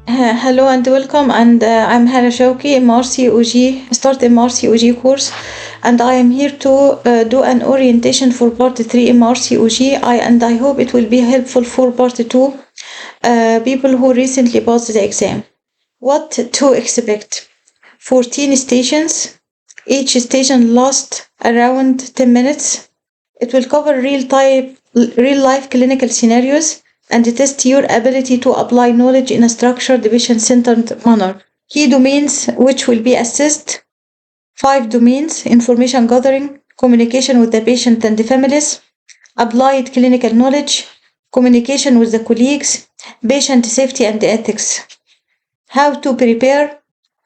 Hello and welcome, and I'm Hala Shawky, MRCOG, Start MRCOG course, and I am here to do an orientation for part 3 MRCOG. I hope it will be helpful for part 2, people who recently passed the exam. What to expect? 14 stations. Each station lasts around 10 minutes. It will cover real-life clinical scenarios and test your ability to apply knowledge in a structured, patient-centered manner. Key domains which will be assessed: 5 domains: information gathering, communication with the patient and the families, applied clinical knowledge, communication with the colleagues, patient safety and ethics. How to prepare?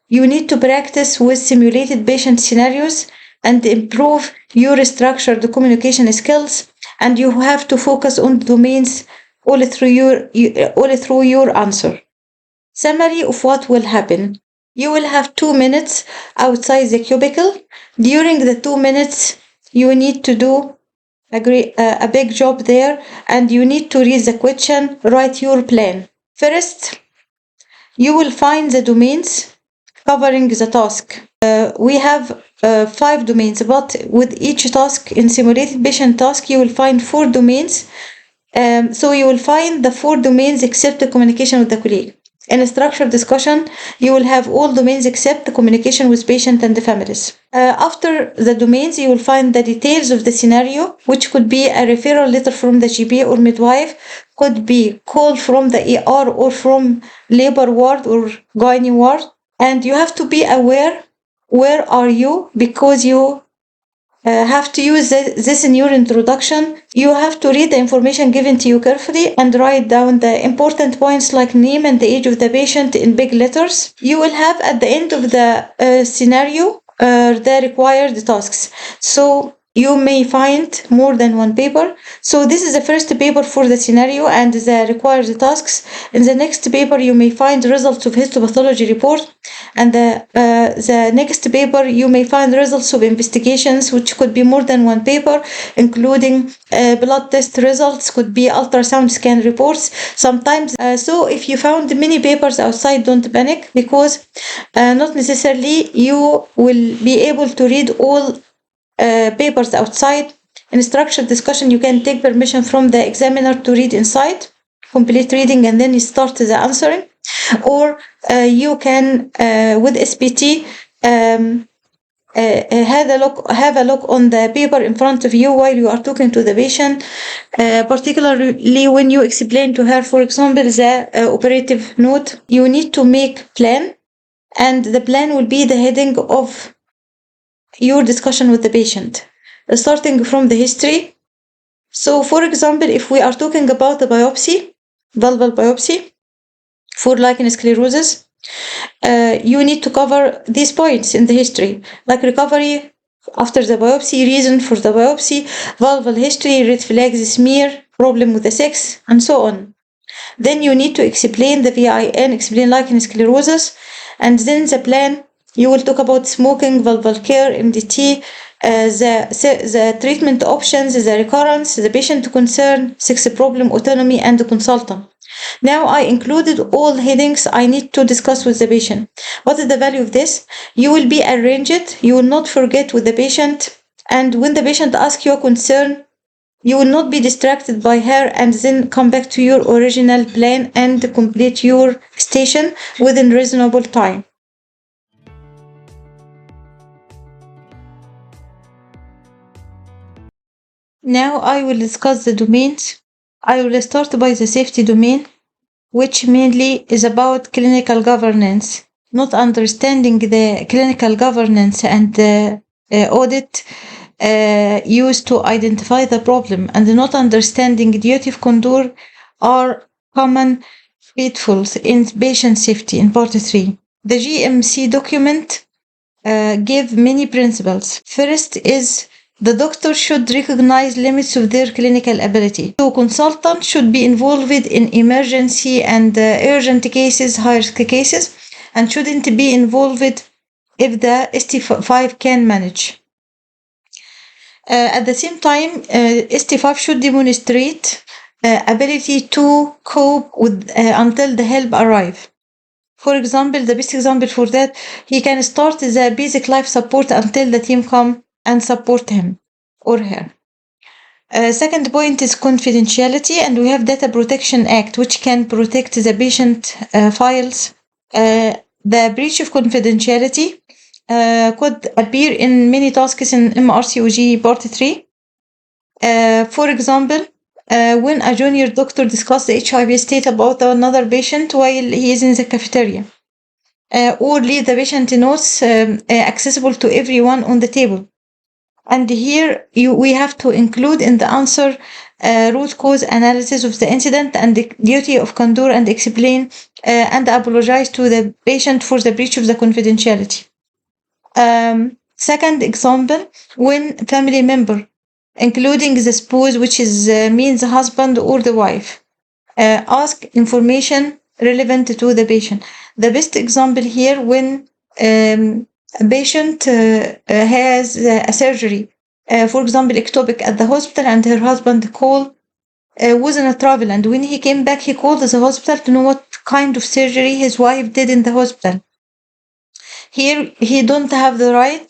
You need to practice with simulated patient scenarios and improve your structured communication skills, and you have to focus on domains all through your answer. Summary of what will happen: you will have 2 minutes outside the cubicle. During the 2 minutes, you need to do a big job there, and you need to read the question, write your plan. First, you will find the domains covering the task. We have 5 domains, but with each task in simulated patient task, you will find 4 domains. So you will find the 4 domains except the communication with the colleague. In a structured discussion, you will have all domains except the communication with patient and the families. After the domains, you will find the details of the scenario, which could be a referral letter from the GP or midwife, could be call from the ER or from labor ward or gynae ward. And you have to be aware where are you, because you have to use this in your introduction. You have to read the information given to you carefully and write down the important points like name and the age of the patient in big letters. You will have at the end of the scenario the required tasks. So you may find more than one paper. So this is the first paper for the scenario and the required tasks. In the next paper, you may find results of histopathology report, and the next paper you may find results of investigations, which could be more than one paper, including blood test results, could be ultrasound scan reports sometimes. So if you found many papers outside, don't panic, because not necessarily you will be able to read all papers outside. In structured discussion, you can take permission from the examiner to read inside, complete reading, and then you start the answering. Or you can, with SPT, have a look on the paper in front of you while you are talking to the patient, particularly when you explain to her, for example, the operative note. You need to make plan, and the plan will be the heading of your discussion with the patient, starting from the history. So, for example, if we are talking about the biopsy, vulval biopsy for lichen sclerosis, you need to cover these points in the history, like recovery after the biopsy, reason for the biopsy, vulval history, red flags, smear, problem with the sex, and so on. Then you need to explain the VIN, explain lichen sclerosis, and then the plan. You will talk about smoking, vulval care, MDT, the treatment options, the recurrence, the patient concern, sex problem, autonomy, and the consultant. Now I included all headings I need to discuss with the patient. What is the value of this? You will be arranged. You will not forget with the patient. And when the patient asks you a concern, you will not be distracted by her, and then come back to your original plan and complete your station within reasonable time. Now I will discuss the domains. I will start by the safety domain, which mainly is about clinical governance. Not understanding the clinical governance and the audit used to identify the problem, and not understanding duty of conduct are common pitfalls in patient safety in part 3. The GMC document gives many principles. First is the doctor should recognize limits of their clinical ability. So consultants should be involved in emergency and urgent cases, high-risk cases, and shouldn't be involved if the ST5 can manage. At the same time, ST5 should demonstrate ability to cope with until the help arrive. For example, the best example for that, he can start the basic life support until the team come and support him or her. Second point is confidentiality, and we have Data Protection Act, which can protect the patient files. The breach of confidentiality could appear in many tasks in MRCOG Part 3. For example, when a junior doctor discusses the HIV state about another patient while he is in the cafeteria, or leave the patient notes accessible to everyone on the table. And here we have to include in the answer root cause analysis of the incident and the duty of candor and explain and apologize to the patient for the breach of the confidentiality. Second example, when family member, including the spouse, which is means the husband or the wife, ask information relevant to the patient. The best example here when a patient has a surgery, for example, ectopic at the hospital, and her husband was in a travel, and when he came back, he called the hospital to know what kind of surgery his wife did in the hospital. Here, he don't have the right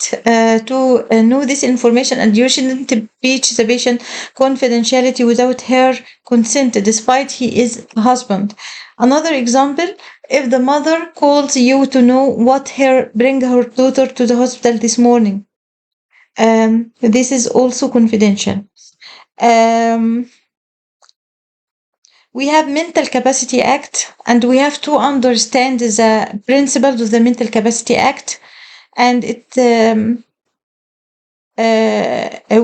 to know this information, and you shouldn't breach the patient confidentiality without her consent, despite he is a husband. Another example, if the mother calls you to know what bring her daughter to the hospital this morning, this is also confidential. We have Mental Capacity Act, and we have to understand the principles of the Mental Capacity Act, and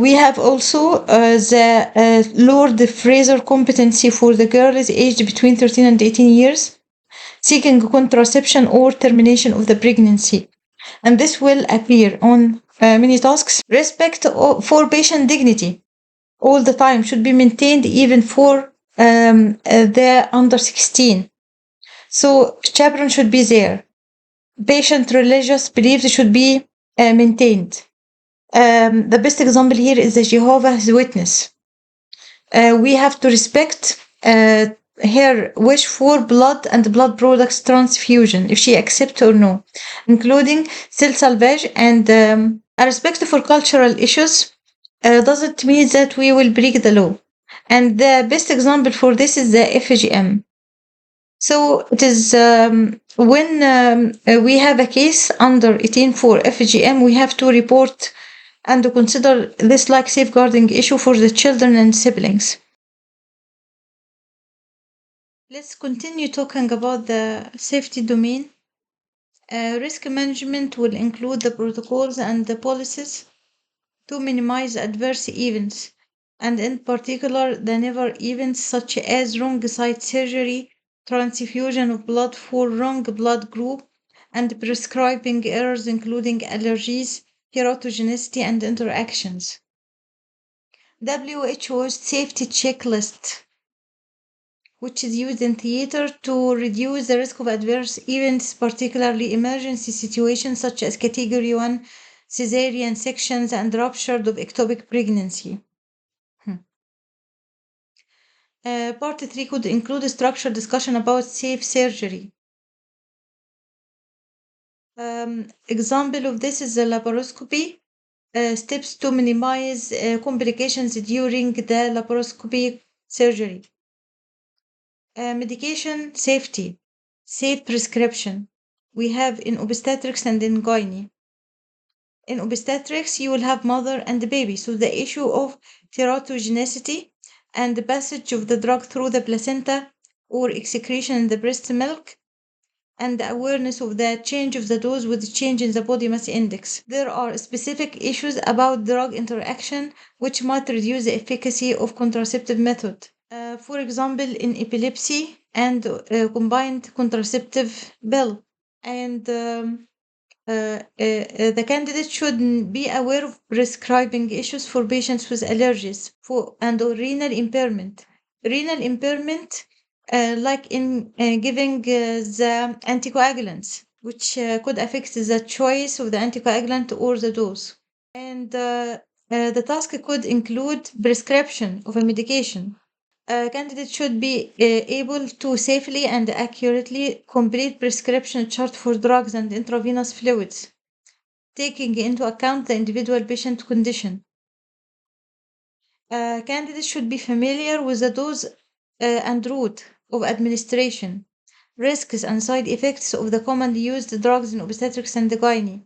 we have also the Lord Fraser competency for the girls aged between 13 and 18 years seeking contraception or termination of the pregnancy, and this will appear on many tasks. Respect for patient dignity all the time should be maintained, even for the under 16. So chaperone should be there. Patient religious beliefs should be maintained. The best example here is the Jehovah's Witness. We have to respect her wish for blood and blood products transfusion, if she accepts or no, including cell salvage, and a respect for cultural issues doesn't mean that we will break the law. And the best example for this is the FGM. So it is when we have a case under 18 for FGM, we have to report and to consider this like safeguarding issue for the children and siblings. Let's continue talking about the safety domain. Risk management will include the protocols and the policies to minimize adverse events, and in particular the never events such as wrong site surgery, transfusion of blood for wrong blood group, and prescribing errors including allergies, teratogenicity, and interactions. WHO's safety checklist, which is used in theater to reduce the risk of adverse events, particularly emergency situations such as category 1 cesarean sections and rupture of ectopic pregnancy. Part 3 could include a structured discussion about safe surgery. Example of this is the laparoscopy. Steps to minimize complications during the laparoscopy surgery. Medication safety, safe prescription. We have in obstetrics and in gynae. In obstetrics, you will have mother and the baby, so the issue of teratogenicity and the passage of the drug through the placenta or excretion in the breast milk, and the awareness of the change of the dose with the change in the body mass index. There are specific issues about drug interaction which might reduce the efficacy of contraceptive method. For example, in epilepsy and combined contraceptive pill. And the candidate should be aware of prescribing issues for patients with allergies and renal impairment. Renal impairment, like in giving the anticoagulants, which could affect the choice of the anticoagulant or the dose. And the task could include prescription of a medication, Candidates should be able to safely and accurately complete prescription chart for drugs and intravenous fluids, taking into account the individual patient condition. Candidates should be familiar with the dose and route of administration, risks and side effects of the commonly used drugs in obstetrics and gynae.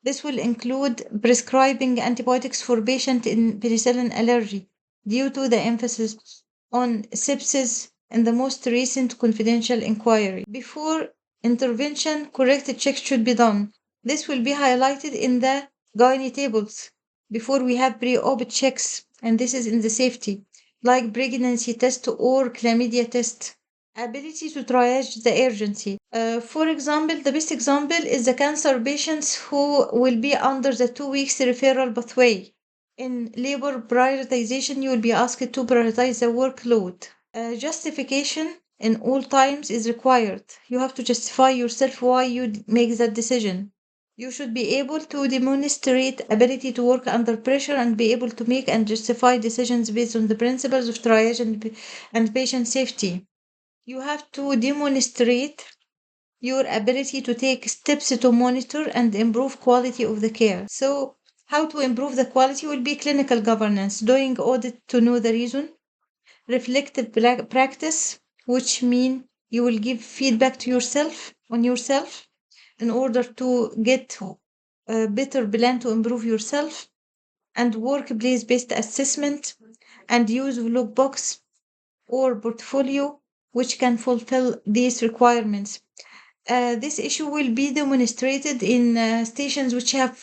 This will include prescribing antibiotics for patients in penicillin allergy due to the emphasis on sepsis in the most recent confidential inquiry. Before intervention, corrective checks should be done. This will be highlighted in the gynae tables before we have pre-op checks, and this is in the safety, like pregnancy test or chlamydia test. Ability to triage the urgency. For example, the best example is the cancer patients who will be under the 2 weeks referral pathway. In labor prioritization, you will be asked to prioritize the workload. Justification in all times is required. You have to justify yourself why you make that decision. You should be able to demonstrate ability to work under pressure and be able to make and justify decisions based on the principles of triage and patient safety. You have to demonstrate your ability to take steps to monitor and improve quality of the care. So, how to improve the quality will be clinical governance, doing audit to know the reason, reflective practice, which mean you will give feedback to yourself on yourself in order to get a better plan to improve yourself, and workplace-based assessment, and use of logbox or portfolio which can fulfill these requirements. This issue will be demonstrated in stations which have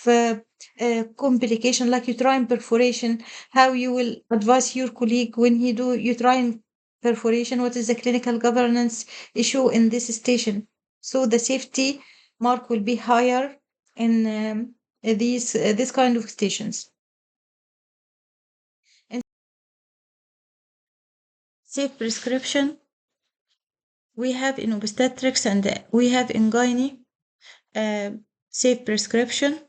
complication like uterine perforation, how you will advise your colleague when he do uterine perforation, what is the clinical governance issue in this station. So the safety mark will be higher in this kind of stations. And safe prescription we have in obstetrics and we have in gynae safe prescription.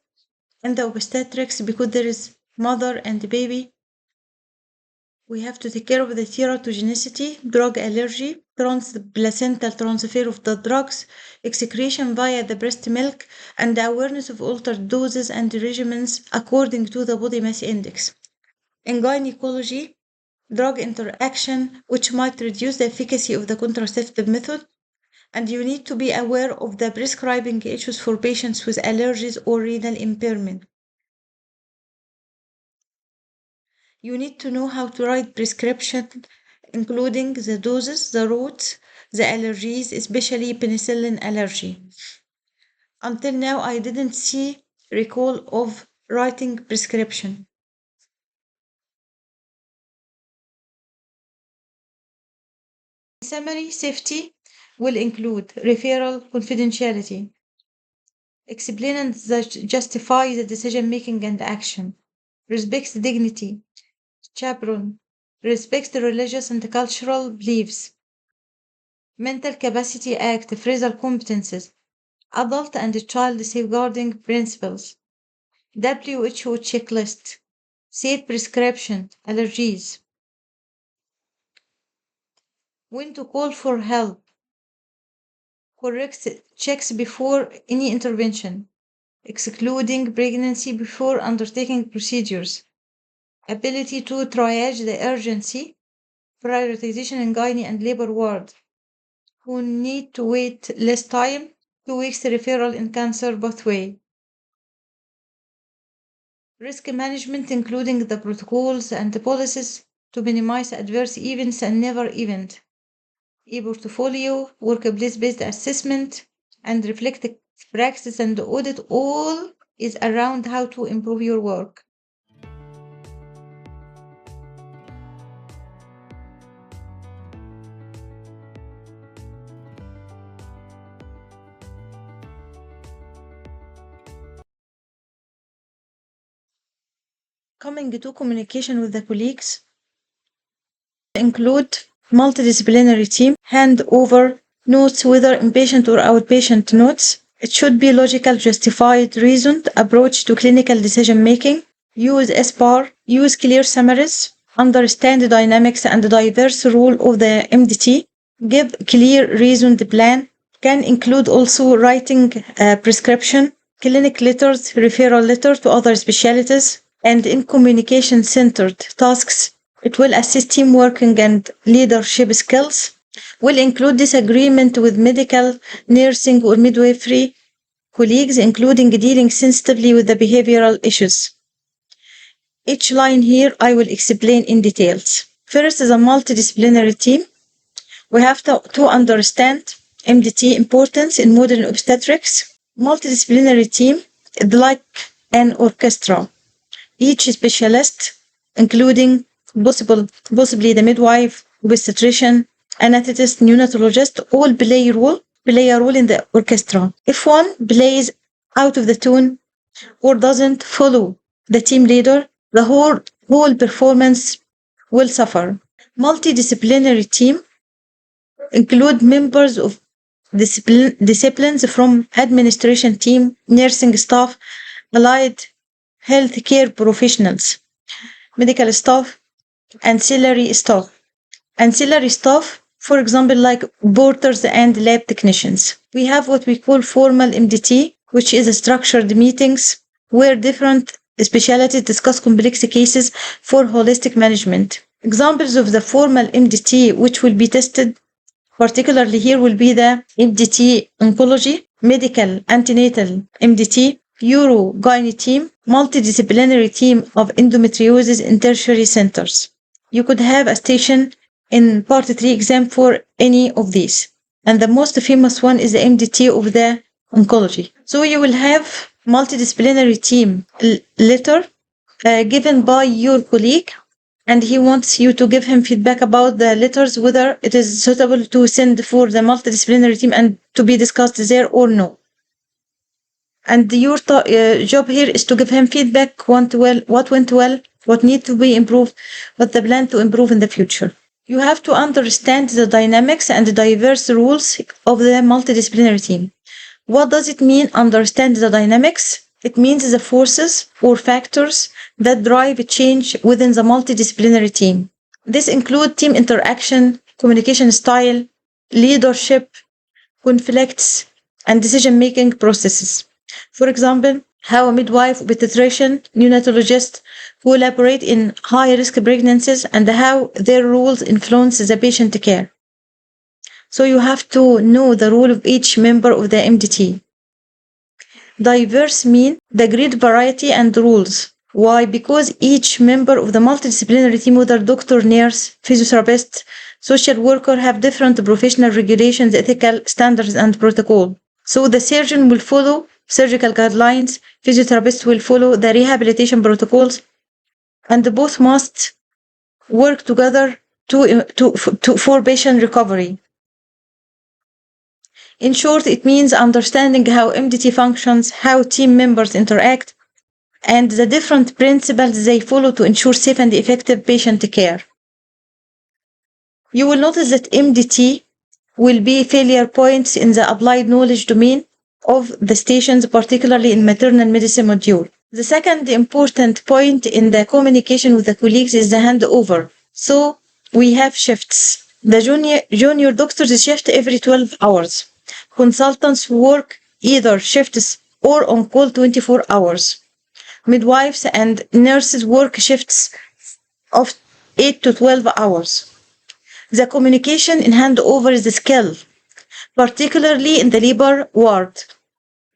In the obstetrics, because there is mother and baby, we have to take care of the teratogenicity, drug allergy, placental transfer of the drugs, excretion via the breast milk, and the awareness of altered doses and regimens according to the body mass index. In gynecology, drug interaction, which might reduce the efficacy of the contraceptive method, and you need to be aware of the prescribing issues for patients with allergies or renal impairment. You need to know how to write prescription, including the doses, the routes, the allergies, especially penicillin allergy. Until now, I didn't see recall of writing prescription. In summary, safety will include referral confidentiality, explain and justify the decision making and action, respects dignity, chaperone, respects the religious and cultural beliefs, Mental Capacity Act, phrasal competences, adult and child safeguarding principles, WHO checklist, safe prescription, allergies, when to call for help, correct checks before any intervention, excluding pregnancy before undertaking procedures, ability to triage the urgency, prioritization in gynae and labor ward, who need to wait less time, 2 weeks referral in cancer pathway. Risk management, including the protocols and the policies to minimize adverse events and never event. E-portfolio, workplace-based assessment, and reflective practice and audit, all is around how to improve your work. Coming to communication with the colleagues, include multidisciplinary team, hand over notes, whether inpatient or outpatient notes. It should be logical, justified, reasoned approach to clinical decision making. Use SPAR, use clear summaries, understand the dynamics and the diverse role of the MDT, give clear reasoned plan, can include also writing prescription, clinic letters, referral letter to other specialties, and in communication-centered tasks. It will assist teamwork and leadership skills, will include disagreement with medical, nursing, or midwifery colleagues, including dealing sensitively with the behavioral issues. Each line here I will explain in details. First is a multidisciplinary team. We have to understand MDT importance in modern obstetrics. Multidisciplinary team is like an orchestra. Each specialist, including possibly the midwife, obstetrician, anesthetist, neonatologist, all play a role in the orchestra. If one plays out of the tune or doesn't follow the team leader, the whole performance will suffer. Multidisciplinary team include members of disciplines from administration team, nursing staff, allied healthcare professionals, medical staff, ancillary staff. Ancillary staff, for example, like porters and lab technicians. We have what we call formal MDT, which is structured meetings where different specialties discuss complex cases for holistic management. Examples of the formal MDT which will be tested particularly here will be the MDT oncology, medical antenatal MDT, Uro-Gyne team, multidisciplinary team of endometriosis in tertiary centers. You could have a station in Part 3 exam for any of these. And the most famous one is the MDT of the oncology. So you will have multidisciplinary team letter given by your colleague, and he wants you to give him feedback about the letters, whether it is suitable to send for the multidisciplinary team and to be discussed there or no. And your job here is to give him feedback, what went well, what needs to be improved, what the plan to improve in the future. You have to understand the dynamics and the diverse rules of the multidisciplinary team. What does it mean, understand the dynamics? It means the forces or factors that drive change within the multidisciplinary team. This includes team interaction, communication style, leadership, conflicts, and decision-making processes. For example, how a midwife, obstetrician, neonatologist collaborate in high-risk pregnancies and how their roles influence the patient care. So you have to know the role of each member of the MDT. Diverse mean the great variety and rules. Why? Because each member of the multidisciplinary team, whether doctor, nurse, physiotherapist, social worker, have different professional regulations, ethical standards, and protocol. So the surgeon will follow surgical guidelines, physiotherapist will follow the rehabilitation protocols, and both must work together for patient recovery. In short, it means understanding how MDT functions, how team members interact, and the different principles they follow to ensure safe and effective patient care. You will notice that MDT will be failure points in the applied knowledge domain of the stations, particularly in maternal medicine module. The second important point in the communication with the colleagues is the handover. So we have shifts. The junior doctors shift every 12 hours. Consultants work either shifts or on call 24 hours. Midwives and nurses work shifts of 8 to 12 hours. The communication in handover is a skill, particularly in the labor ward.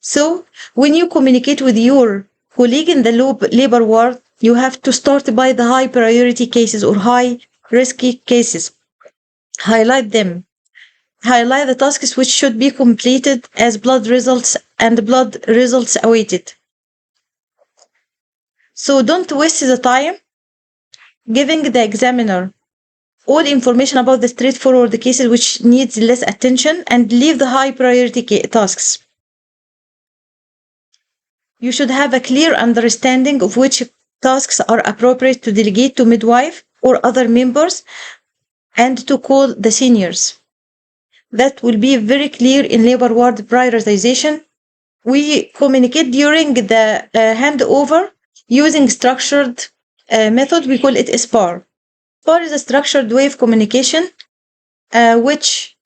So, when you communicate with your colleague in the labor ward, you have to start by the high priority cases or high risky cases. Highlight them. Highlight the tasks which should be completed as blood results awaited. So don't waste the time giving the examiner all information about the straightforward cases which needs less attention and leave the high priority tasks. You should have a clear understanding of which tasks are appropriate to delegate to midwife or other members and to call the seniors. That will be very clear in labor ward prioritization. We communicate during the handover using structured method. We call it SPAR. SPAR is a structured way of communication which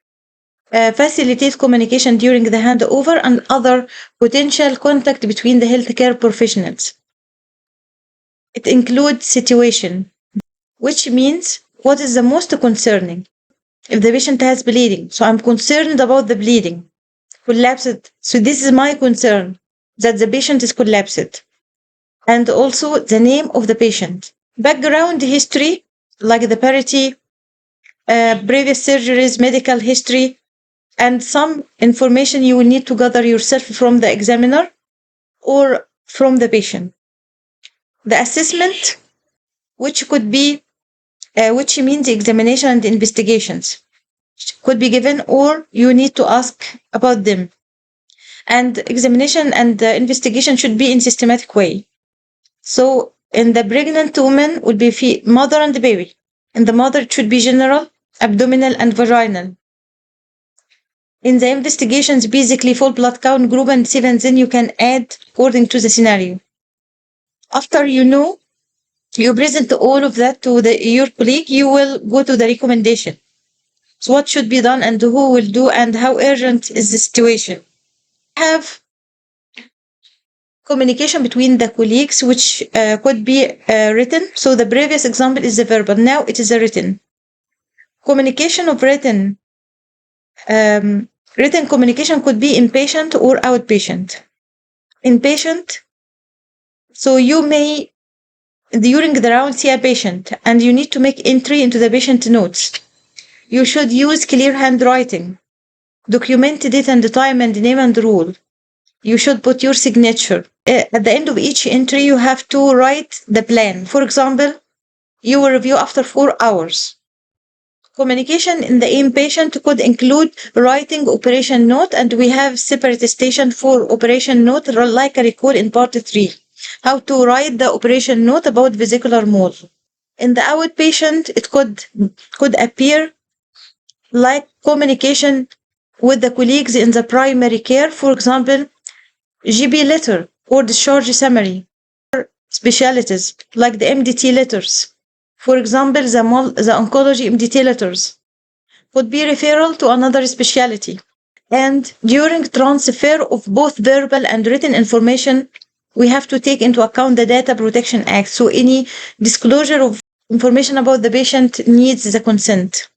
facilitates communication during the handover and other potential contact between the healthcare professionals. It includes situation, which means what is the most concerning. If the patient has bleeding, so I'm concerned about the bleeding, collapsed. So this is my concern, that the patient is collapsed. And also the name of the patient. Background history, like the parity, previous surgeries, medical history, and some information you will need to gather yourself from the examiner or from the patient. The assessment, which could be, which means examination and investigations, could be given or you need to ask about them. And examination and investigation should be in systematic way. So in the pregnant woman would be mother and baby. In the mother it should be general, abdominal and vaginal. In the investigations, basically full blood count, group and SIV, and then you can add according to the scenario. After you present all of that to your colleague, you will go to the recommendation. So what should be done and who will do and how urgent is the situation. Have communication between the colleagues, which could be written. So the previous example is the verbal. Now it is a written. Communication of written communication could be inpatient or outpatient. Inpatient, so you may during the round see a patient and you need to make entry into the patient notes. You should use clear handwriting. Document date and time and name and rule. You should put your signature. At the end of each entry, you have to write the plan. For example, you will review after 4 hours. Communication in the inpatient could include writing operation note, and we have separate station for operation note, like I recall in part 3. How to write the operation note about vesicular mole. In the outpatient, it could appear like communication with the colleagues in the primary care, for example, GB letter or discharge summary, or specialties like the MDT letters. For example, the oncology MDT letters could be referral to another specialty. And during transfer of both verbal and written information, we have to take into account the Data Protection Act. So any disclosure of information about the patient needs the consent.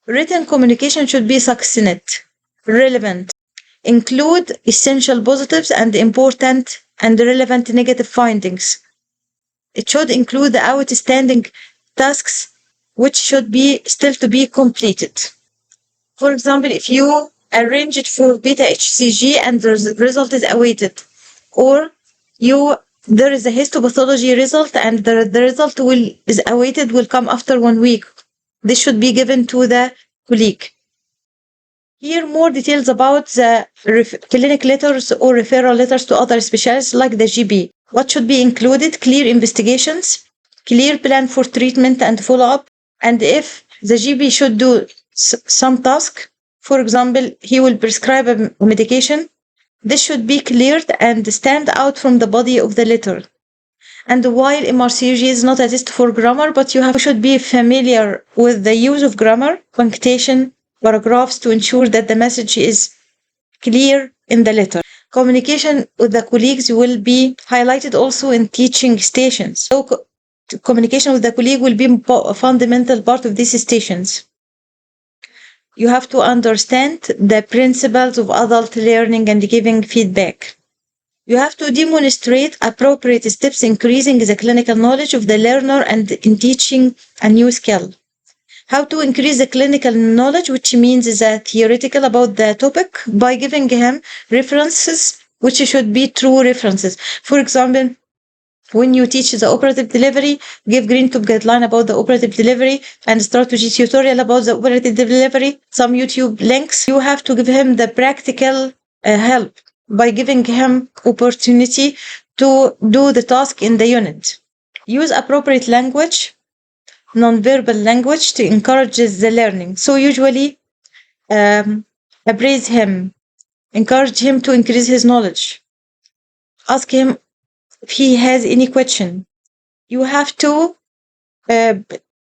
Written communication should be succinct, relevant, include essential positives and important and relevant negative findings. It should include the outstanding tasks which should be still to be completed. For example, if you arrange it for beta HCG and the result is awaited, or there is a histopathology result and the result is awaited will come after 1 week. This should be given to the colleague. Here, more details about the clinic letters or referral letters to other specialists like the GB. What should be included? Clear investigations, clear plan for treatment and follow-up, and if the GB should do some task, for example, he will prescribe a medication, this should be cleared and stand out from the body of the letter. And while MRCOG is not a test for grammar, but you should be familiar with the use of grammar, punctuation, paragraphs to ensure that the message is clear in the letter. Communication with the colleagues will be highlighted also in teaching stations. So communication with the colleague will be a fundamental part of these stations. You have to understand the principles of adult learning and giving feedback. You have to demonstrate appropriate steps increasing the clinical knowledge of the learner and in teaching a new skill. How to increase the clinical knowledge, which means the theoretical about the topic, by giving him references, which should be true references. For example, when you teach the operative delivery, give green tube guideline about the operative delivery and strategy tutorial about the operative delivery, some YouTube links. You have to give him the practical help by giving him opportunity to do the task in the unit. Use appropriate language, non-verbal language to encourage the learning. So usually appraise him, encourage him to increase his knowledge. Ask him if he has any question. You have to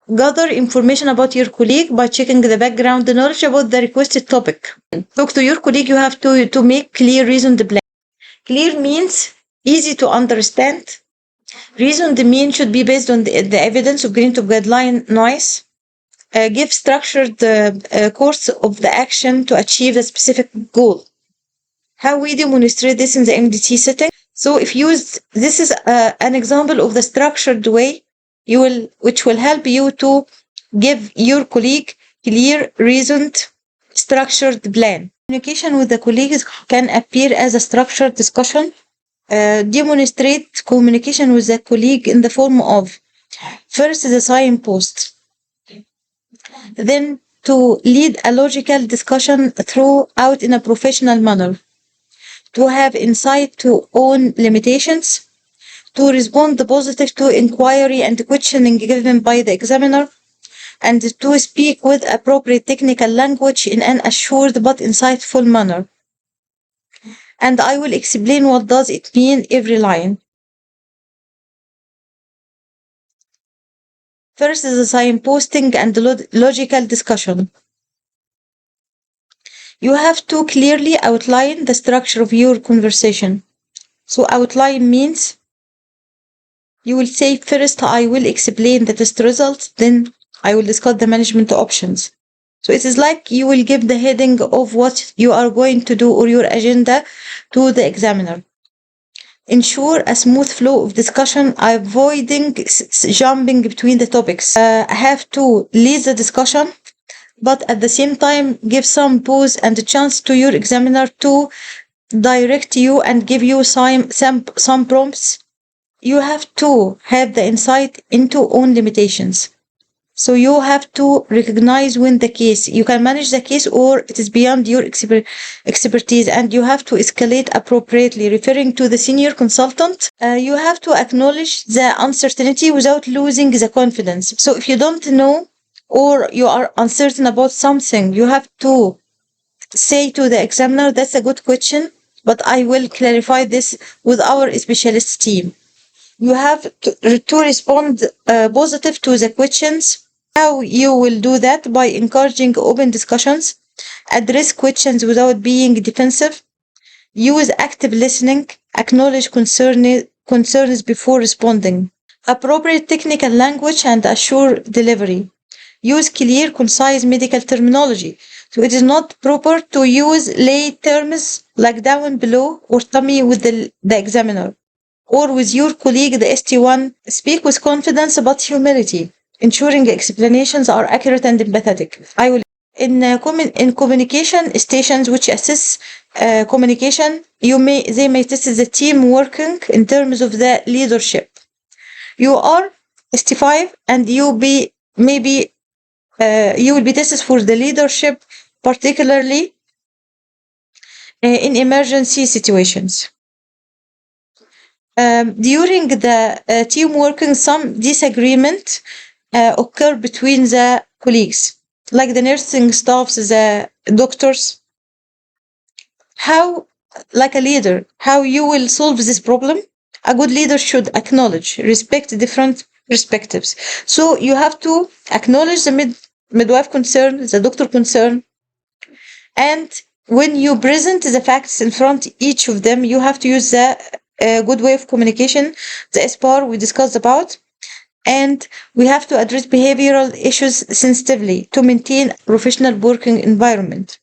gather information about your colleague by checking the background knowledge about the requested topic. Talk to your colleague. You have to make clear reasoned plan. Clear means easy to understand. Reasoned mean should be based on the evidence of green to guideline noise. Give structured course of the action to achieve a specific goal. How we demonstrate this in the MDT setting? So if used, this is an example of the structured way which will help you to give your colleague clear, reasoned, structured plan. Communication with the colleagues can appear as a structured discussion. Demonstrate communication with the colleague in the form of first the signpost, then to lead a logical discussion throughout in a professional manner, to have insight to own limitations, to respond positive to inquiry and questioning given by the examiner, and to speak with appropriate technical language in an assured but insightful manner. And I will explain what does it mean every line. First is the signposting and logical discussion. You have to clearly outline the structure of your conversation. So outline means you will say first I will explain the test results, then I will discuss the management options. So it is like you will give the heading of what you are going to do or your agenda to the examiner. Ensure a smooth flow of discussion, avoiding jumping between the topics. Have to lead the discussion, but at the same time give some pause and a chance to your examiner to direct you and give you some prompts. You have to have the insight into own limitations. So you have to recognize when the case, you can manage the case or it is beyond your expertise, and you have to escalate appropriately, referring to the senior consultant. You have to acknowledge the uncertainty without losing the confidence. So if you don't know or you are uncertain about something, you have to say to the examiner, that's a good question, but I will clarify this with our specialist team. You have to respond positive to the questions. How you will do that? By encouraging open discussions, address questions without being defensive, use active listening, acknowledge concerns before responding, appropriate technical language and assure delivery, use clear, concise medical terminology. So it is not proper to use lay terms like down, below, or tummy with the examiner or with your colleague, the ST1. Speak with confidence but humility, ensuring explanations are accurate and empathetic. In communication stations which assess communication, they may test the team working in terms of the leadership. You are ST5 and you will be tested for the leadership, particularly in emergency situations. During the team working, some disagreement occur between the colleagues, like the nursing staffs, the doctors. How, like a leader, how you will solve this problem? A good leader should acknowledge, respect different perspectives. So you have to acknowledge the midwife concern, the doctor concern, and when you present the facts in front of each of them, you have to use the good way of communication, the SPAR we discussed about, and we have to address behavioral issues sensitively to maintain professional working environment.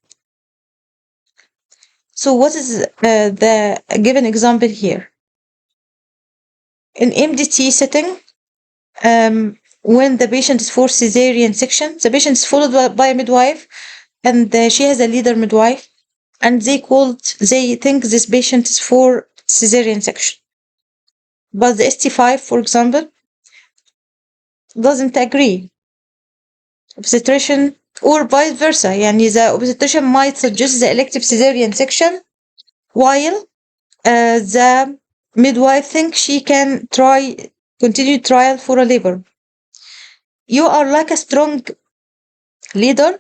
So what is the given example here? In MDT setting, when the patient is for cesarean section, the patient is followed by a midwife, and she has a leader midwife, and they think this patient is for cesarean section. But the ST5, for example, doesn't agree. Obstetrician, or vice versa, the obstetrician might suggest the elective cesarean section, while the midwife thinks she can continue trial for a labor. You are like a strong leader,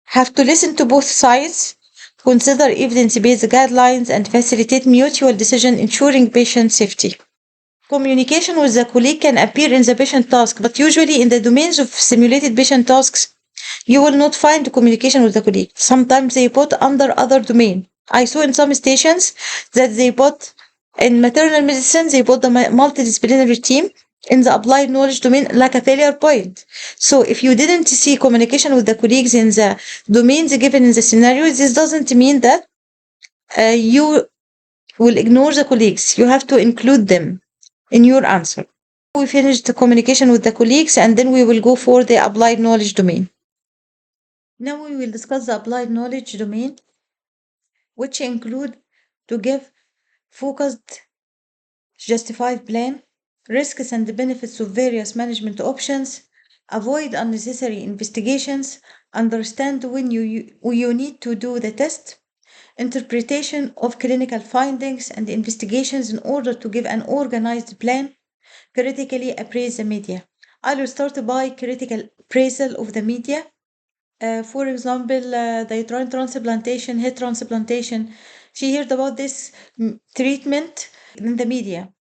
have to listen to both sides, consider evidence-based guidelines, and facilitate mutual decision, ensuring patient safety. Communication with the colleague can appear in the patient task, but usually in the domains of simulated patient tasks, you will not find communication with the colleague. Sometimes they put under other domain. I saw in some stations that they put in maternal medicine, they put the multidisciplinary team in the applied knowledge domain like a failure point. So if you didn't see communication with the colleagues in the domains given in the scenario, this doesn't mean that you will ignore the colleagues. You have to include them in your answer. We finished the communication with the colleagues and then we will go for the applied knowledge domain. Now we will discuss the applied knowledge domain, which include to give focused, justified plan, risks and benefits of various management options, avoid unnecessary investigations, understand when you need to do the test, interpretation of clinical findings and investigations in order to give an organized plan, critically appraise the media. I will start by critical appraisal of the media. For example, the uterine transplantation, head transplantation. She heard about this treatment in the media.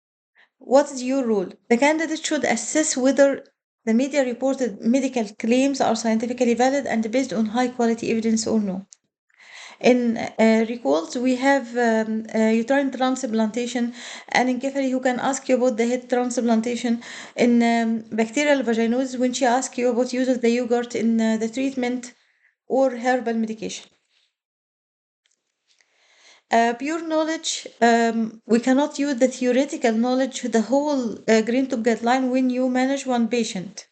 What is your role? The candidate should assess whether the media reported medical claims are scientifically valid and based on high quality evidence or no. In recalls, we have uterine transplantation and encephaly who can ask you about the head transplantation. In bacterial vaginosis, when she asks you about use of the yogurt in the treatment or herbal medication. Pure knowledge, we cannot use the theoretical knowledge, the whole Green Tube guideline when you manage one patient.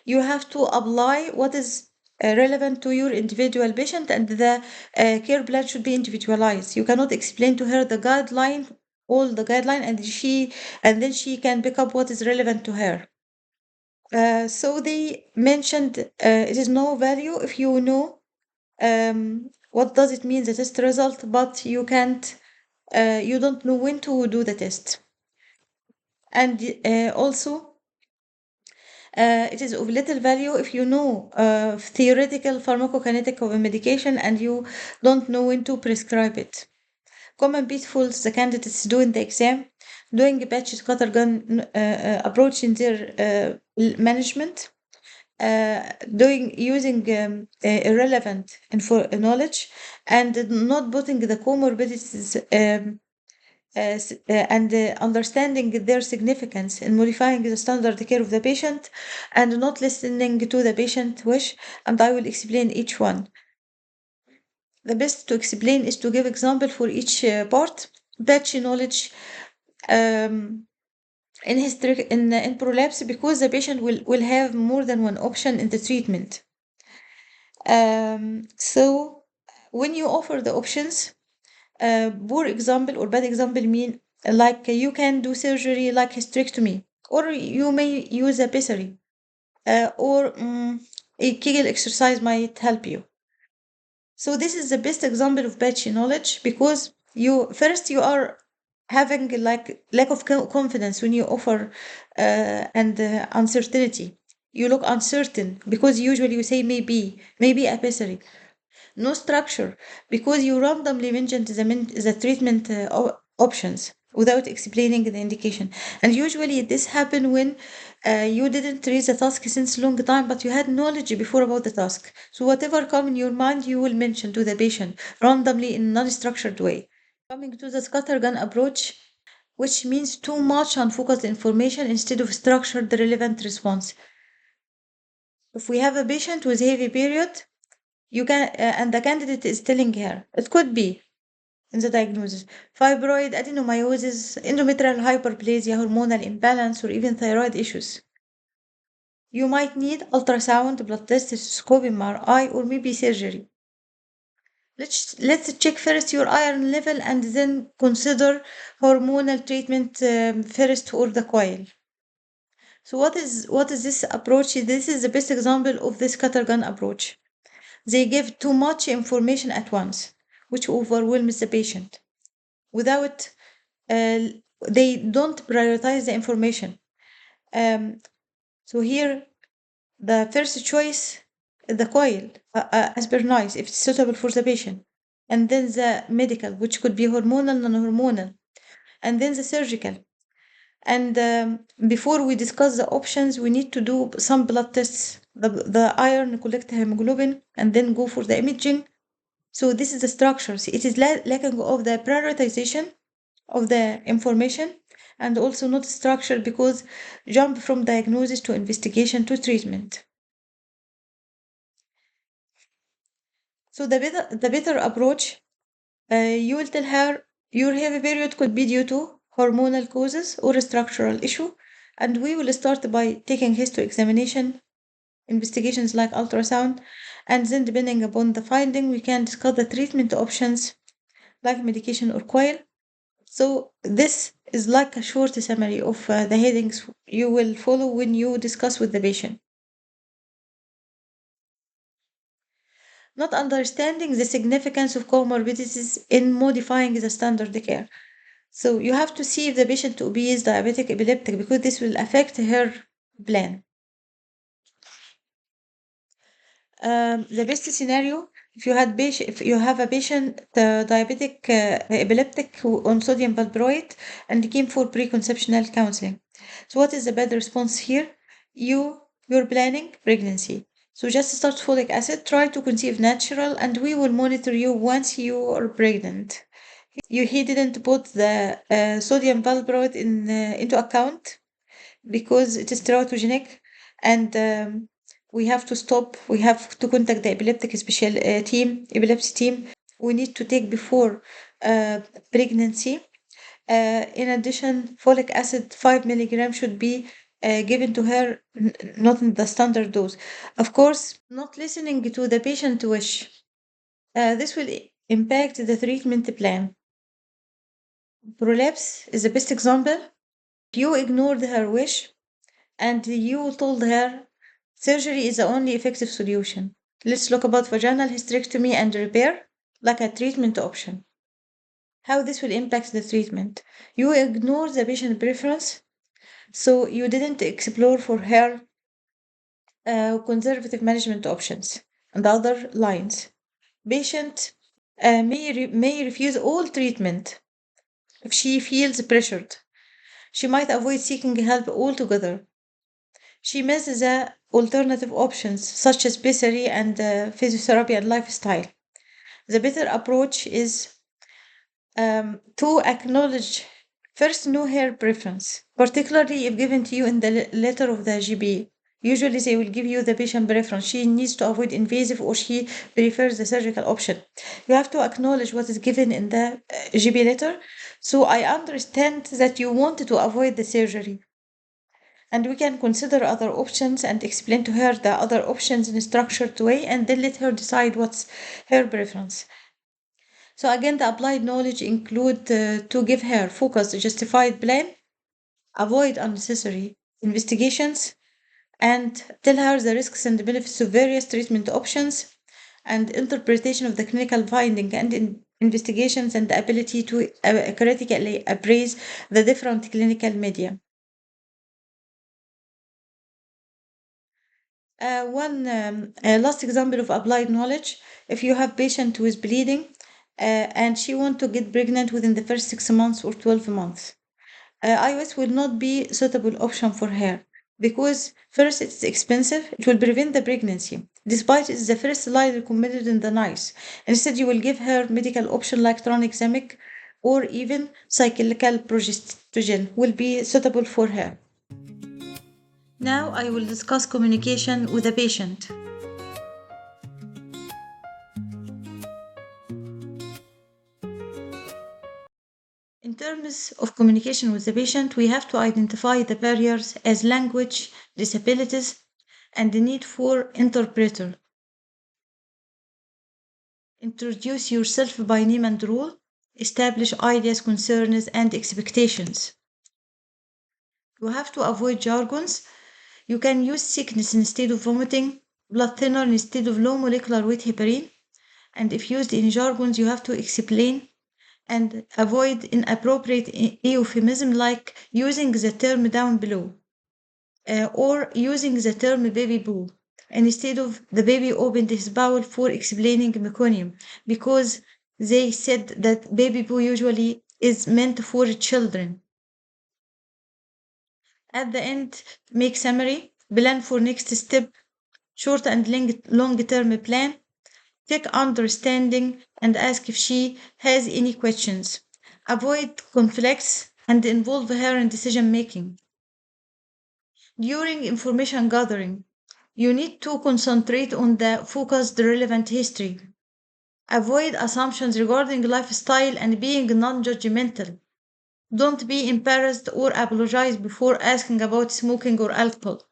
You have to apply what is relevant to your individual patient, and the care plan should be individualized. You cannot explain to her the guideline, all the guideline, and then she can pick up what is relevant to her. So they mentioned it is no value if you know what does it mean the test result, but you can't, you don't know when to do the test. And also, it is of little value if you know theoretical pharmacokinetic of a medication and you don't know when to prescribe it. Common pitfalls the candidates do in the exam: doing a batch scattergun approach in their management, using irrelevant knowledge, and not putting the comorbidities and understanding their significance in modifying the standard care of the patient, and not listening to the patient wish. And I will explain each one. The best to explain is to give example for each part. Batch knowledge in prolapse, because the patient will have more than one option in the treatment. So when you offer the options, poor example or bad example mean like you can do surgery like hysterectomy, or you may use a pessary, or a Kegel exercise might help you. So this is the best example of batch knowledge, because you are having like lack of confidence when you offer and uncertainty. You look uncertain because usually you say maybe a pessary. No structure, because you randomly mentioned the treatment options without explaining the indication. And usually this happened when you didn't read the task since long time, but you had knowledge before about the task. So whatever come in your mind, you will mention to the patient randomly in non-structured way. Coming to the scattergun approach, which means too much unfocused information instead of structured relevant response. If we have a patient with heavy period, you can and the candidate is telling her it could be in the diagnosis fibroid, adenomyosis, endometrial hyperplasia, hormonal imbalance, or even thyroid issues. You might need ultrasound, blood test, stethoscope, MRI, or maybe surgery. Let's check first your iron level and then consider hormonal treatment first, or the coil. So what is this approach? This is the best example of this scattergun approach. They give too much information at once, which overwhelms the patient. Without, they don't prioritize the information. So here, the first choice, the coil, as per NICE, if it's suitable for the patient. And then the medical, which could be hormonal, non-hormonal. And then the surgical. And before we discuss the options, we need to do some blood tests, the iron, collect hemoglobin, and then go for the imaging. So this is the structure. So it is lacking of the prioritization of the information, and also not structure, because jump from diagnosis to investigation to treatment. So the better approach, you will tell her your heavy period could be due to hormonal causes or a structural issue, and we will start by taking histoexamination, investigations like ultrasound, and then depending upon the finding, we can discuss the treatment options like medication or coil. So this is like a short summary of the headings you will follow when you discuss with the patient. Not understanding the significance of comorbidities in modifying the standard care. So you have to see if the patient obese, diabetic, epileptic, because this will affect her plan. The best scenario, if you have a patient diabetic, epileptic on sodium valproate and came for preconceptional counseling. So what is the bad response here? You're planning pregnancy. So just start folic acid, try to conceive natural, and we will monitor you once you are pregnant. He didn't put the sodium valproate into account because it is teratogenic, and we have to stop. We have to contact the epilepsy team. We need to take before pregnancy. In addition, folic acid 5 milligrams should be given to her, not in the standard dose. Of course, not listening to the patient wish. This will impact the treatment plan. Prolapse is the best example. You ignored her wish and you told her surgery is the only effective solution. Let's talk about vaginal hysterectomy and repair like a treatment option. How this will impact the treatment. You ignore the patient preference, so you didn't explore for her conservative management options and other lines. Patient may refuse all treatment if she feels pressured. She might avoid seeking help altogether. She misses the alternative options such as pessary and physiotherapy and lifestyle. The better approach is to acknowledge first, know her preference, particularly if given to you in the letter of the GB. Usually, they will give you the patient preference. She needs to avoid invasive or she prefers the surgical option. You have to acknowledge what is given in the GB letter. So, I understand that you wanted to avoid the surgery. And we can consider other options and explain to her the other options in a structured way, and then let her decide what's her preference. So again, the applied knowledge include to give her focused, justified plan, avoid unnecessary investigations, and tell her the risks and the benefits of various treatment options, and interpretation of the clinical finding and investigations, and the ability to critically appraise the different clinical media. One last example of applied knowledge: if you have patient who is bleeding and she want to get pregnant within the first 6 months or 12 months, iOS will not be suitable option for her because first it's expensive. It will prevent the pregnancy, despite it's the first line recommended in the NICE. Instead, you will give her medical option like tranexamic or even cyclical progestogen will be suitable for her. Now I will discuss communication with the patient. In terms of communication with the patient, we have to identify the barriers as language, disabilities, and the need for interpreter. Introduce yourself by name and role. Establish ideas, concerns, and expectations. You have to avoid jargons. You can use sickness instead of vomiting, blood thinner instead of low molecular weight heparin. And if used in jargons, you have to explain and avoid inappropriate euphemism like using the term down below or using the term baby boo instead of the baby opened his bowel for explaining meconium, because they said that baby boo usually is meant for children. At the end, make summary, plan for next step, short and long-term plan, check understanding and ask if she has any questions. Avoid conflicts and involve her in decision making. During information gathering, you need to concentrate on the focused relevant history. Avoid assumptions regarding lifestyle and being non-judgmental. Don't be embarrassed or apologize before asking about smoking or alcohol.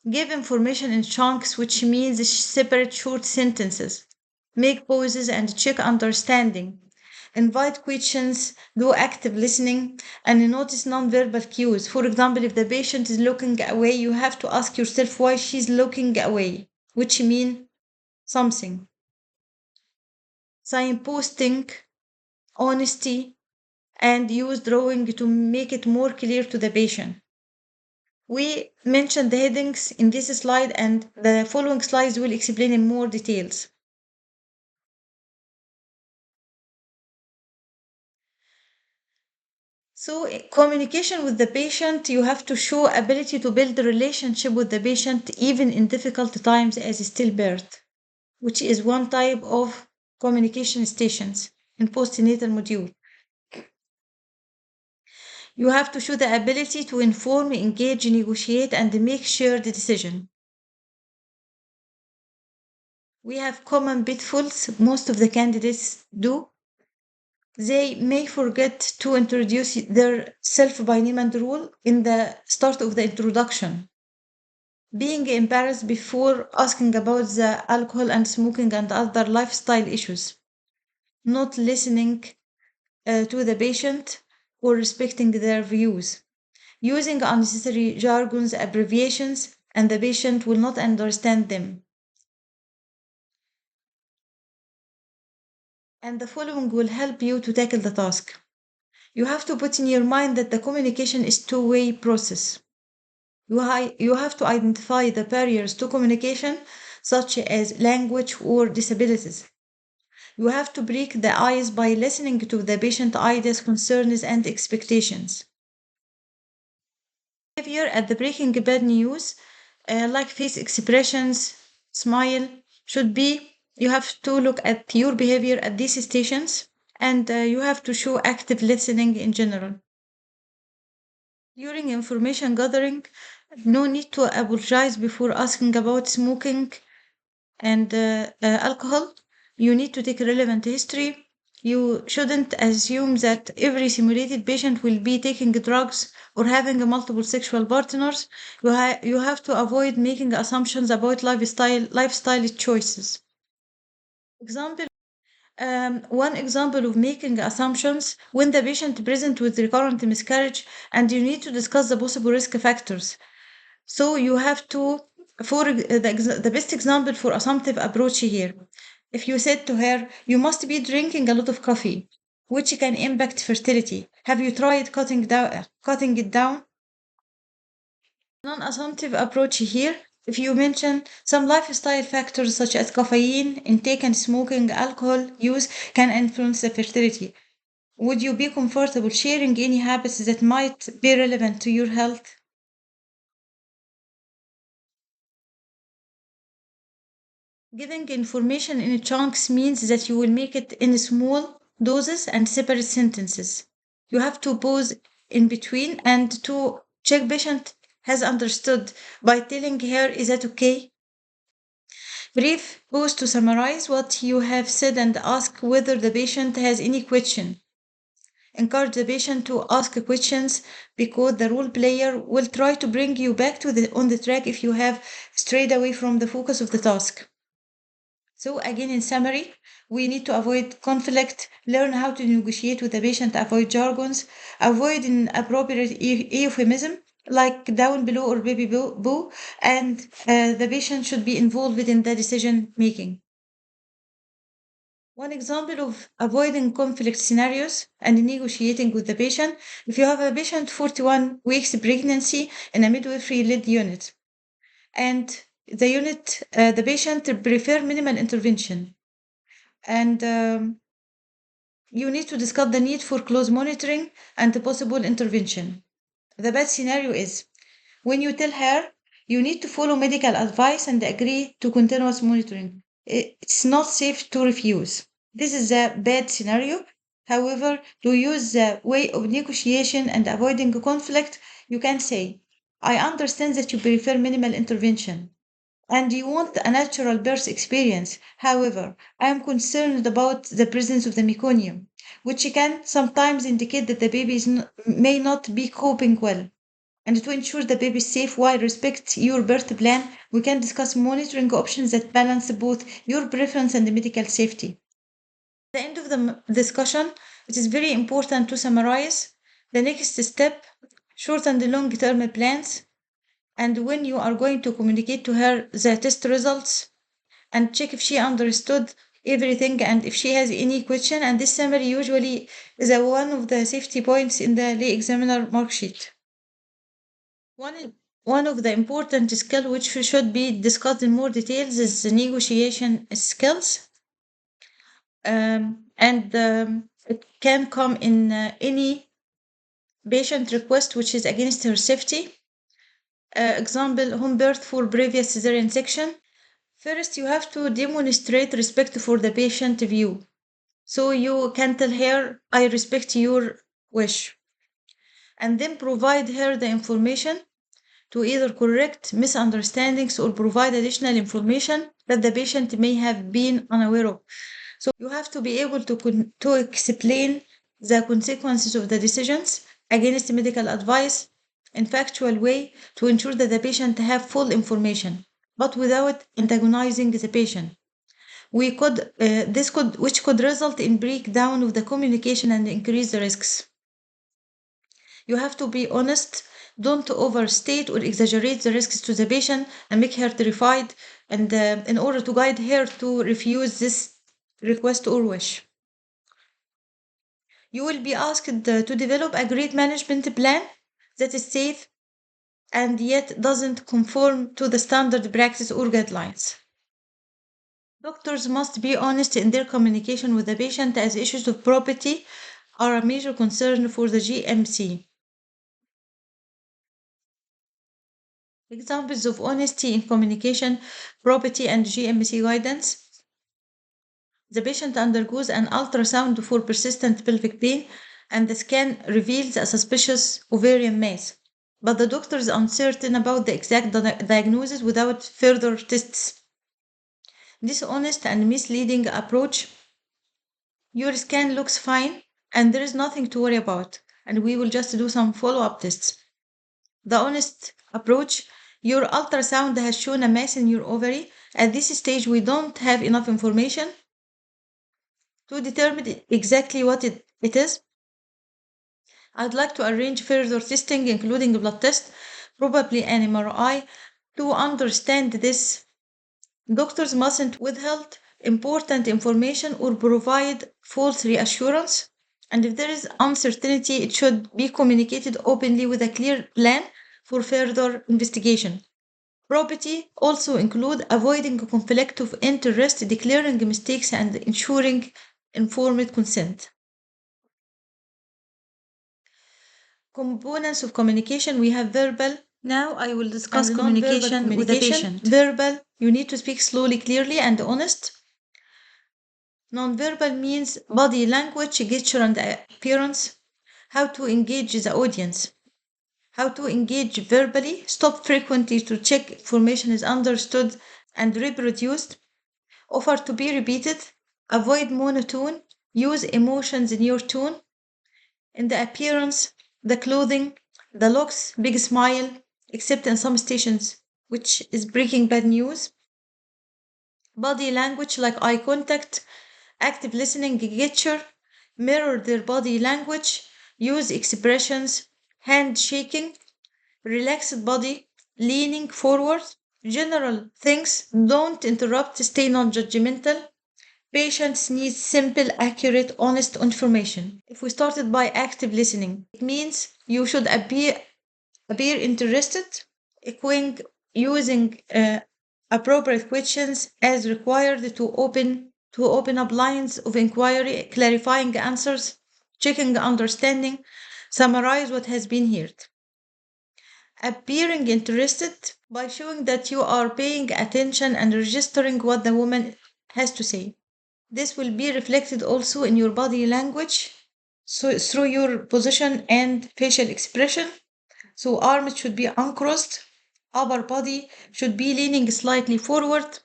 Give information in chunks, which means separate short sentences. Make pauses and check understanding. Invite questions, do active listening, and notice nonverbal cues. For example, if the patient is looking away, you have to ask yourself why she's looking away, which means something. Signposting, honesty, and use drawing to make it more clear to the patient. We mentioned the headings in this slide, and the following slides will explain in more details. So, communication with the patient, you have to show ability to build a relationship with the patient even in difficult times as stillbirth, which is one type of communication stations in postnatal module. You have to show the ability to inform, engage, negotiate, and make shared decision. We have common pitfalls most of the candidates do. They may forget to introduce their self by name and role in the start of the introduction. Being embarrassed before asking about the alcohol and smoking and other lifestyle issues. Not listening to the patient or respecting their views. Using unnecessary jargons, abbreviations, and the patient will not understand them. And the following will help you to tackle the task. You have to put in your mind that the communication is two-way process. You have to identify the barriers to communication, such as language or disabilities. You have to break the ice by listening to the patient ideas, concerns, and expectations. Behavior at the breaking bad news, like face expressions, smile, should be you have to look at your behavior at these stations, and you have to show active listening in general. During information gathering, no need to apologize before asking about smoking and alcohol. You need to take relevant history. You shouldn't assume that every simulated patient will be taking drugs or having multiple sexual partners. You have to avoid making assumptions about lifestyle choices. One example of making assumptions when the patient present with recurrent miscarriage and you need to discuss the possible risk factors. So you have to, the best example for assumptive approach here. If you said to her, you must be drinking a lot of coffee, which can impact fertility. Have you tried cutting it down? Non-assumptive approach here. If you mention some lifestyle factors such as caffeine intake and smoking, alcohol use can influence the fertility. Would you be comfortable sharing any habits that might be relevant to your health? Giving information in chunks means that you will make it in small doses and separate sentences. You have to pause in between and to check patient has understood by telling her, is that okay? Brief pause to summarize what you have said and ask whether the patient has any question. Encourage the patient to ask questions because the role player will try to bring you back on the track if you have strayed away from the focus of the task. So again, in summary, we need to avoid conflict, learn how to negotiate with the patient, avoid jargons, avoid inappropriate euphemism like down below or baby boo, and the patient should be involved in the decision making. One example of avoiding conflict scenarios and negotiating with the patient, if you have a patient 41 weeks pregnancy in a midwifery-led unit, and the patient prefer minimal intervention, and you need to discuss the need for close monitoring and the possible intervention. The bad scenario is when you tell her you need to follow medical advice and agree to continuous monitoring. It's not safe to refuse. This is a bad scenario. However, to use the way of negotiation and avoiding conflict, you can say, I understand that you prefer minimal intervention and you want a natural birth experience. However, I am concerned about the presence of the meconium, which can sometimes indicate that the baby may not be coping well. And to ensure the baby is safe while respect your birth plan, we can discuss monitoring options that balance both your preference and the medical safety. At the end of the discussion, it is very important to summarize the next step, short and long term plans, and when you are going to communicate to her the test results and check if she understood everything and if she has any question. And this summary usually is one of the safety points in the lay examiner mark sheet. One of the important skills which should be discussed in more details is the negotiation skills. It can come in any patient request which is against her safety. Example, home birth for previous cesarean section. First, you have to demonstrate respect for the patient view. So you can tell her, I respect your wish. And then provide her the information to either correct misunderstandings or provide additional information that the patient may have been unaware of. So you have to be able to explain the consequences of the decisions against medical advice in factual way to ensure that the patient have full information, but without antagonizing the patient. Which could result in breakdown of the communication and increase the risks. You have to be honest. Don't overstate or exaggerate the risks to the patient and make her terrified, and in order to guide her to refuse this request or wish. You will be asked to develop a great management plan that is safe and yet doesn't conform to the standard practice or guidelines. Doctors must be honest in their communication with the patient as issues of property are a major concern for the GMC. Examples of honesty in communication, property, and GMC guidance. The patient undergoes an ultrasound for persistent pelvic pain, and the scan reveals a suspicious ovarian mass. But the doctor is uncertain about the exact diagnosis without further tests. Dishonest and misleading approach. Your scan looks fine, and there is nothing to worry about, and we will just do some follow-up tests. The honest approach. Your ultrasound has shown a mass in your ovary. At this stage, we don't have enough information to determine exactly what it is. I'd like to arrange further testing, including a blood test, probably an MRI, to understand this. Doctors mustn't withhold important information or provide false reassurance. And if there is uncertainty, it should be communicated openly with a clear plan for further investigation. Property also include avoiding conflict of interest, declaring mistakes, and ensuring informed consent. Components of communication, we have verbal. Now I will discuss communication with the patient. Verbal, you need to speak slowly, clearly, and honest. Non-verbal means body language, gesture, and appearance. How to engage the audience. How to engage verbally. Stop frequently to check information is understood and reproduced. Offer to be repeated. Avoid monotone. Use emotions in your tone. In the appearance, the clothing, the looks, big smile, except in some stations, which is breaking bad news. Body language like eye contact, active listening, gesture, mirror their body language, use expressions, hand shaking, relaxed body, leaning forward, general things, don't interrupt, stay non-judgmental. Patients need simple, accurate, honest information. If we started by active listening, it means you should appear interested, using appropriate questions as required to open up lines of inquiry, clarifying answers, checking understanding, summarize what has been heard. appearing interested by showing that you are paying attention and registering what the woman has to say. This will be reflected also in your body language, so through your position and facial expression. So arms should be uncrossed, upper body should be leaning slightly forward.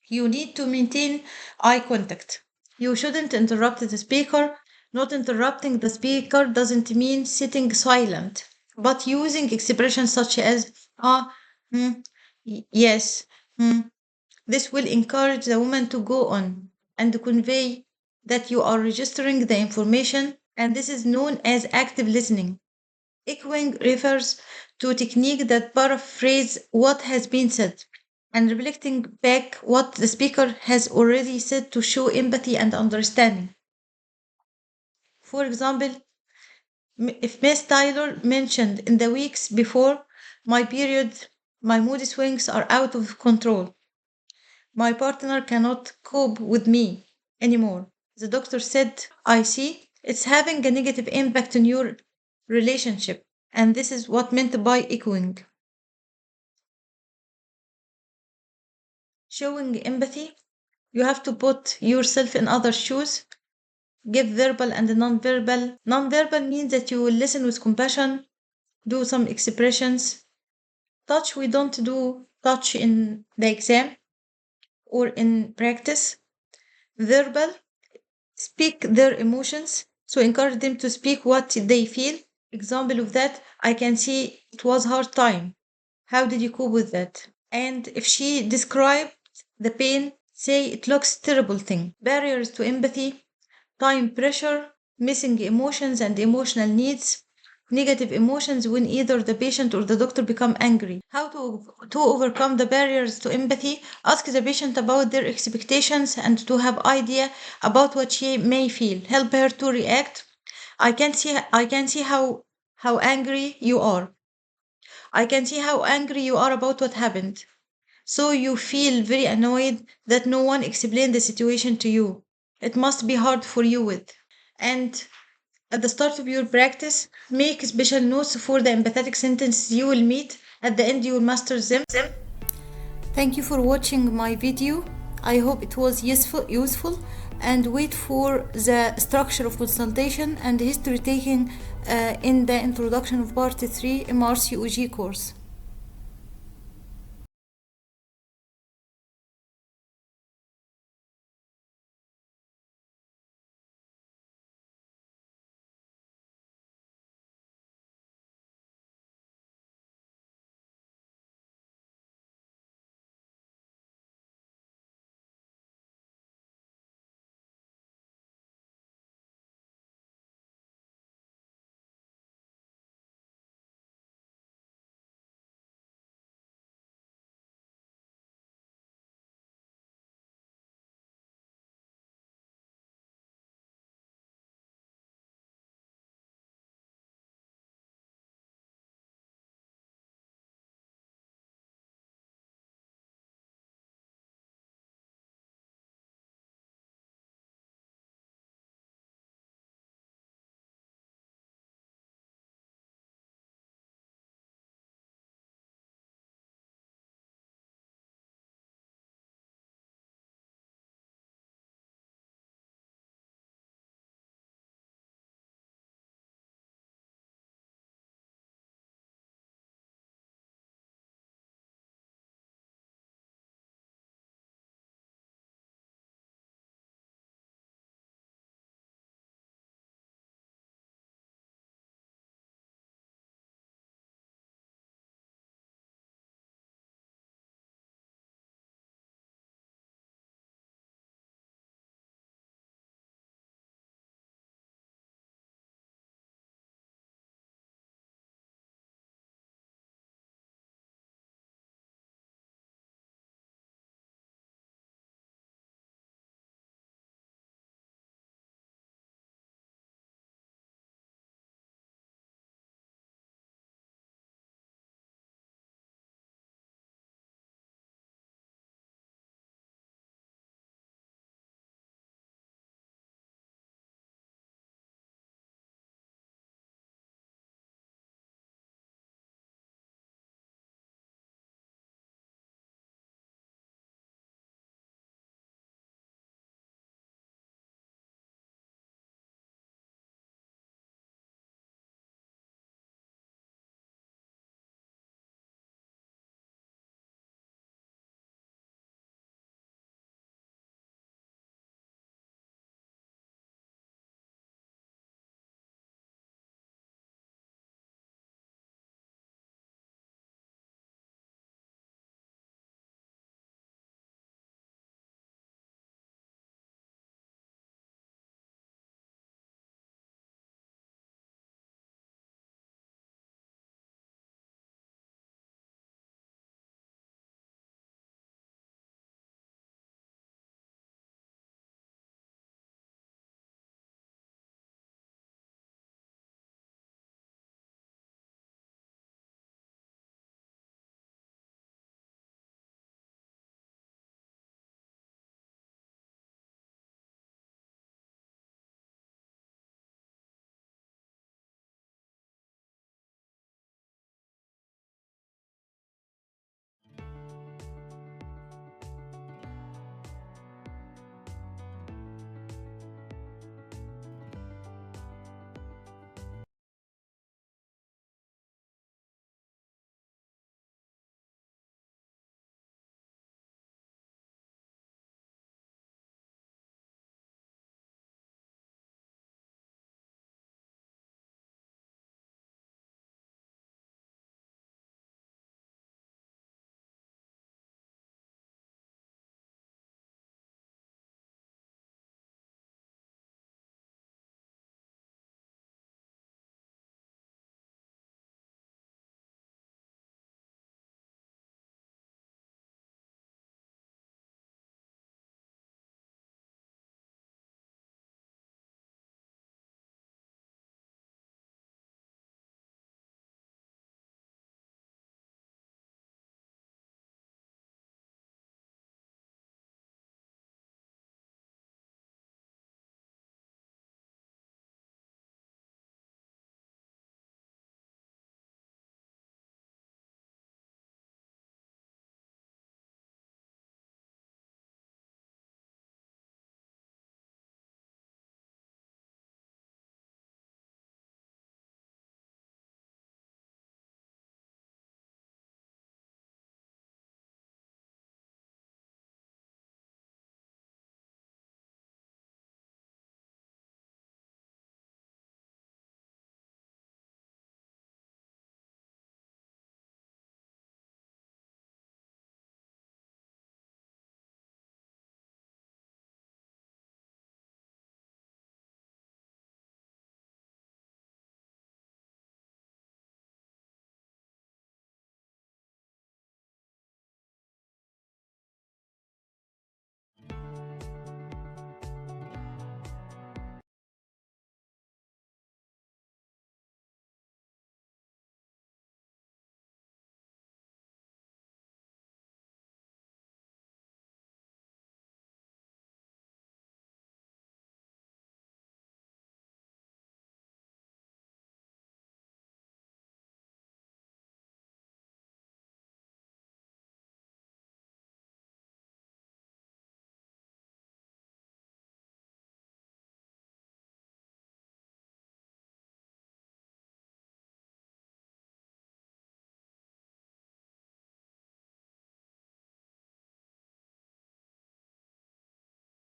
You need to maintain eye contact. You shouldn't interrupt the speaker. Not interrupting the speaker doesn't mean sitting silent, but using expressions such as hmm, yes, hmm. This will encourage the woman to go on and convey that you are registering the information, and this is known as active listening. Echoing refers to a technique that paraphrase what has been said and reflecting back what the speaker has already said to show empathy and understanding. For example, if Miss Tyler mentioned in the weeks before my period, my mood swings are out of control. My partner cannot cope with me anymore. The doctor said, I see, it's having a negative impact on your relationship. And this is what meant by echoing. Showing empathy, you have to put yourself in other shoes. Give verbal and non-verbal. Non-verbal means that you will listen with compassion, do some expressions. Touch, we don't do touch in the exam or in practice. Verbal, speak their emotions. So encourage them to speak what they feel. Example of that, I can see it was hard time. How did you cope with that? And if she described the pain, say it looks terrible thing. Barriers to empathy, time pressure, missing emotions and emotional needs, negative emotions when either the patient or the doctor become angry. How to overcome the barriers to empathy? Ask the patient about their expectations and to have idea about what she may feel. Help her to react. I can see how angry you are. I can see how angry you are about what happened. So you feel very annoyed that no one explained the situation to you. It must be hard for you with. And at the start of your practice, make special notes for the empathetic sentences you will meet. At the end, you will master them. Thank you for watching my video. I hope it was useful and wait for the structure of consultation and history taking in the introduction of part 3 MRCOG course.